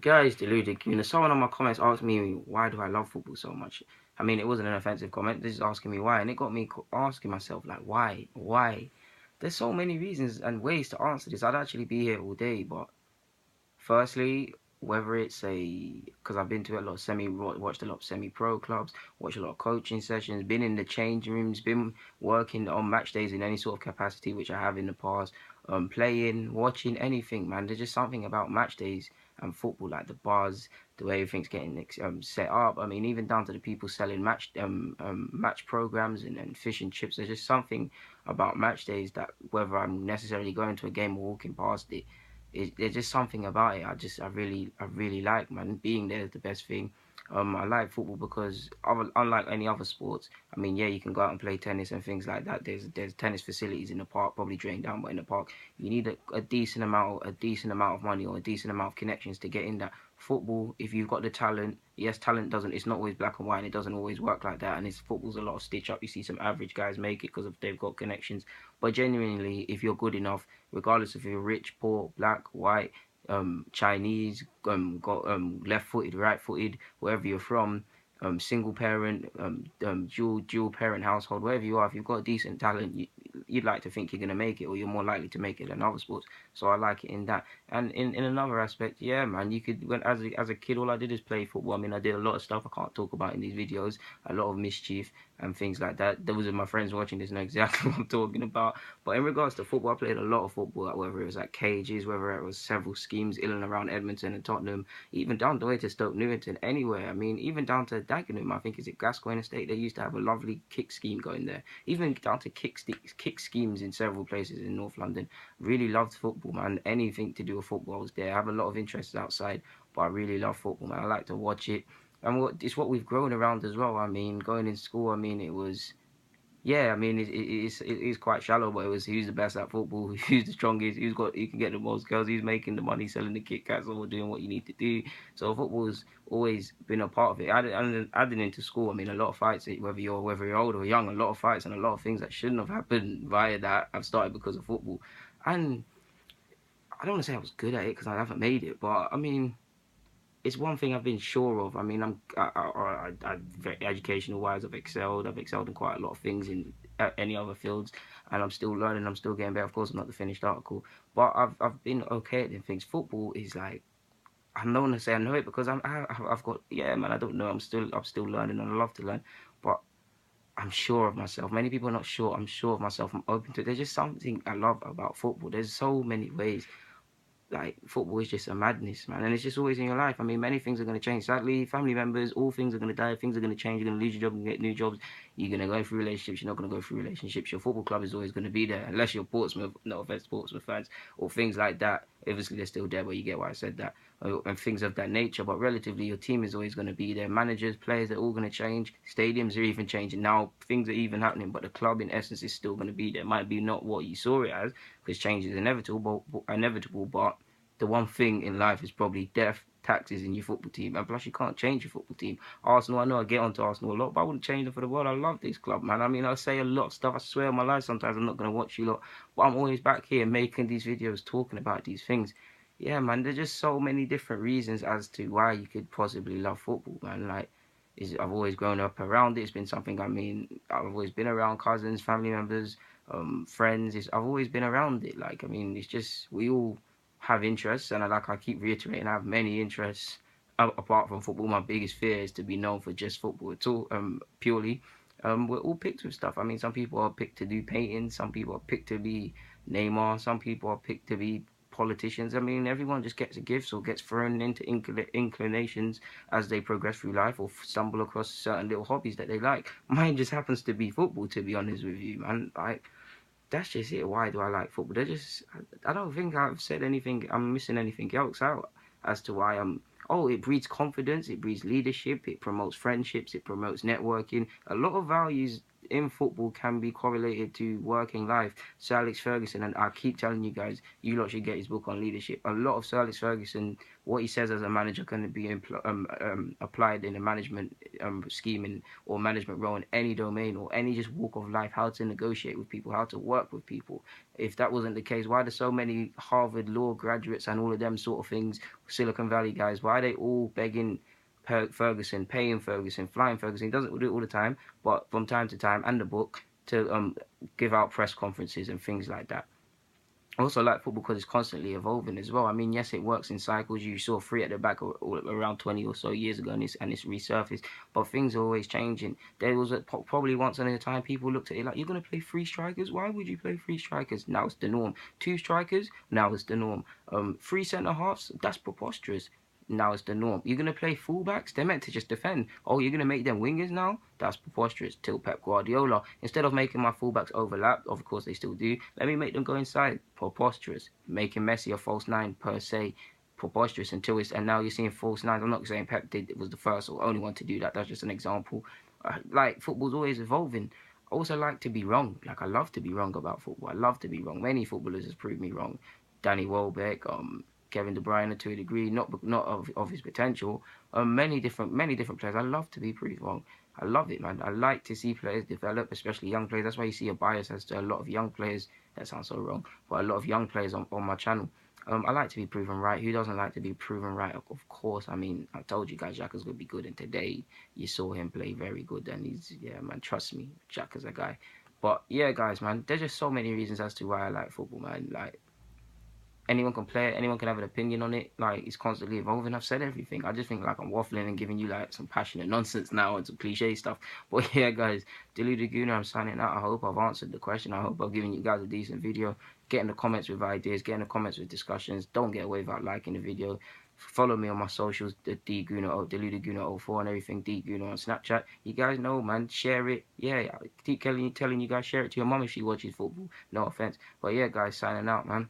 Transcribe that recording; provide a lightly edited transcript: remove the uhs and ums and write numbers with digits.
guys deluded. You know, someone on my comments asked me why do I love football so much. I mean, it wasn't an offensive comment. This is asking me why, and it got me asking myself like, why? There's so many reasons and ways to answer this. I'd actually be here all day, but firstly, whether it's because I've been to a lot of watched a lot of semi-pro clubs, watched a lot of coaching sessions, been in the change rooms, been working on match days in any sort of capacity, which I have in the past, playing, watching anything, man. There's just something about match days and football, like the buzz, the way everything's getting set up. I mean, even down to the people selling match programs and fish and chips. There's just something about match days that whether I'm necessarily going to a game or walking past it, there's just something about it. I really like, man. Being there is the best thing. I like football because unlike any other sports, I mean, yeah, you can go out and play tennis and things like that. There's tennis facilities in the park, probably drained down, but in the park, you need a decent amount of money or a decent amount of connections to get in that. Football, if you've got the talent, yes, talent doesn't. It's not always black and white, and it doesn't always work like that. And football's a lot of stitch up. You see some average guys make it because they've got connections. But genuinely, if you're good enough, regardless if you're rich, poor, black, white, Chinese, got left-footed, right-footed, wherever you're from, single parent, dual parent household, wherever you are, if you've got decent talent, you'd like to think you're gonna make it, or you're more likely to make it than other sports. So I like it in that. And in another aspect, yeah, man, you could as a kid, all I did is play football. I mean, I did a lot of stuff I can't talk about in these videos, a lot of mischief and things like that. Those of my friends watching this know exactly what I'm talking about. But in regards to football, I played a lot of football, like whether it was at cages, whether it was several schemes in and around Edmonton and Tottenham, even down the way to Stoke Newington, anywhere. I mean, even down to Dagenham, I think is it Gascoigne Estate, they used to have a lovely kick scheme going there. Even down to kick schemes in several places in North London. Really loved football, man. Anything to do with football, I was there. I have a lot of interests outside, but I really love football, man. I like to watch it. And it's what we've grown around as well. I mean, going in school, I mean, it was, yeah, I mean, it is quite shallow, but it was who's the best at football, who's the strongest, who can get the most girls, who's making the money, selling the Kit Kats, or doing what you need to do. So football's always been a part of it. Adding into school, I mean, a lot of fights, whether you're old or young, a lot of fights and a lot of things that shouldn't have happened via that have started because of football. And I don't want to say I was good at it because I haven't made it, but I mean, it's one thing I've been sure of. I mean, very educational wise, I've excelled. I've excelled in quite a lot of things in any other fields, and I'm still learning. I'm still getting better. Of course, I'm not the finished article, but I've been okay at them things. Football is like, I'm not gonna say I know it because I've got, yeah, man. I don't know. I'm still learning, and I love to learn, but I'm sure of myself. Many people are not sure. I'm sure of myself. I'm open to it. There's just something I love about football. There's so many ways, like football is just a madness, man, and it's just always in your life. I mean, many things are going to change. Sadly, family members, all things are going to die. Things are going to change. You're going to lose your job and get new jobs. You're going to go through relationships. You're not going to go through relationships. Your football club is always going to be there, unless you're Portsmouth. No offense, Portsmouth fans, or things like that. Obviously, they're still there, but you get why I said that, and things of that nature. But relatively, your team is always going to be there. Managers, players, they're all going to change. Stadiums are even changing now. Things are even happening, but the club, in essence, is still going to be there. It might be not what you saw it as, because change is inevitable. But the one thing in life is probably death, taxes in your football team, and plus you can't change your football team. Arsenal, I know I get onto Arsenal a lot, but I wouldn't change them for the world. I love this club, man. I mean, I say a lot of stuff. I swear on my life, sometimes I'm not going to watch you lot, but I'm always back here making these videos, talking about these things. Yeah, man, there's just so many different reasons as to why you could possibly love football, man. Like, I've always grown up around it. It's been something, I mean, I've always been around cousins, family members, friends. I've always been around it. Like, I mean, it's just, we all have interests, and I keep reiterating, I have many interests apart from football. My biggest fear is to be known for just football at all, purely. We're all picked with stuff. I mean, some people are picked to do painting, some people are picked to be Neymar, some people are picked to be politicians. I mean, everyone just gets a gift or gets thrown into inclinations as they progress through life or stumble across certain little hobbies that they like. Mine just happens to be football, to be honest with you, man. That's just it. Why do I like football? I don't think I've said anything, I'm missing anything else out as to why I'm. Oh, it breeds confidence, it breeds leadership, it promotes friendships, it promotes networking. A lot of values in football can be correlated to working life. Sir Alex Ferguson, and I keep telling you guys, you lot should get his book on leadership. A lot of Sir Alex Ferguson, what he says as a manager, can be applied in a management scheme or management role in any domain or any just walk of life. How to negotiate with people, how to work with people. If that wasn't the case, why do so many Harvard law graduates and all of them sort of things, Silicon Valley guys, why are they all begging Ferguson, paying Ferguson, flying Ferguson? He doesn't do it all the time, but from time to time, and the book to give out press conferences and things like that. I also like football because it's constantly evolving as well. I mean, yes, it works in cycles. You saw three at the back around 20 or so years ago, and it's resurfaced. But things are always changing. There was probably once in a time people looked at it like, you're going to play three strikers? Why would you play three strikers? Now it's the norm. Two strikers? Now it's the norm. Three centre halves? That's preposterous. Now it's the norm. You're going to play fullbacks? They're meant to just defend. Oh, you're going to make them wingers now? That's preposterous. Till Pep Guardiola. Instead of making my fullbacks overlap, of course they still do, let me make them go inside. Preposterous. Making Messi a false nine per se. Preposterous until it's, and now you're seeing false nines. I'm not saying Pep was the first or only one to do that. That's just an example. Like, football's always evolving. I also like to be wrong. Like, I love to be wrong about football. I love to be wrong. Many footballers has proved me wrong. Danny Welbeck, Kevin De Bruyne to a degree, not of his potential. Many different players. I love to be proved wrong. I love it, man. I like to see players develop, especially young players. That's why you see a bias as to a lot of young players. That sounds so wrong, but a lot of young players on my channel. I like to be proven right. Who doesn't like to be proven right? Of course. I mean, I told you guys, Xhaka's gonna be good, and today you saw him play very good. And yeah, man. Trust me, Xhaka's a guy. But yeah, guys, man. There's just so many reasons as to why I like football, man. Like, anyone can play it, anyone can have an opinion on it. Like, it's constantly evolving. I've said everything. I just think like I'm waffling and giving you like some passionate nonsense now and some cliche stuff. But yeah, guys, Deluded Gooner, I'm signing out. I hope I've answered the question. I hope I've given you guys a decent video. Get in the comments with ideas, get in the comments with discussions. Don't get away without liking the video. Follow me on my socials, the Deluded Gooner 04 and everything, D Gooner on Snapchat. You guys know, man, share it. Yeah, I keep telling you guys, share it to your mum if she watches football. No offense. But yeah, guys, signing out, man.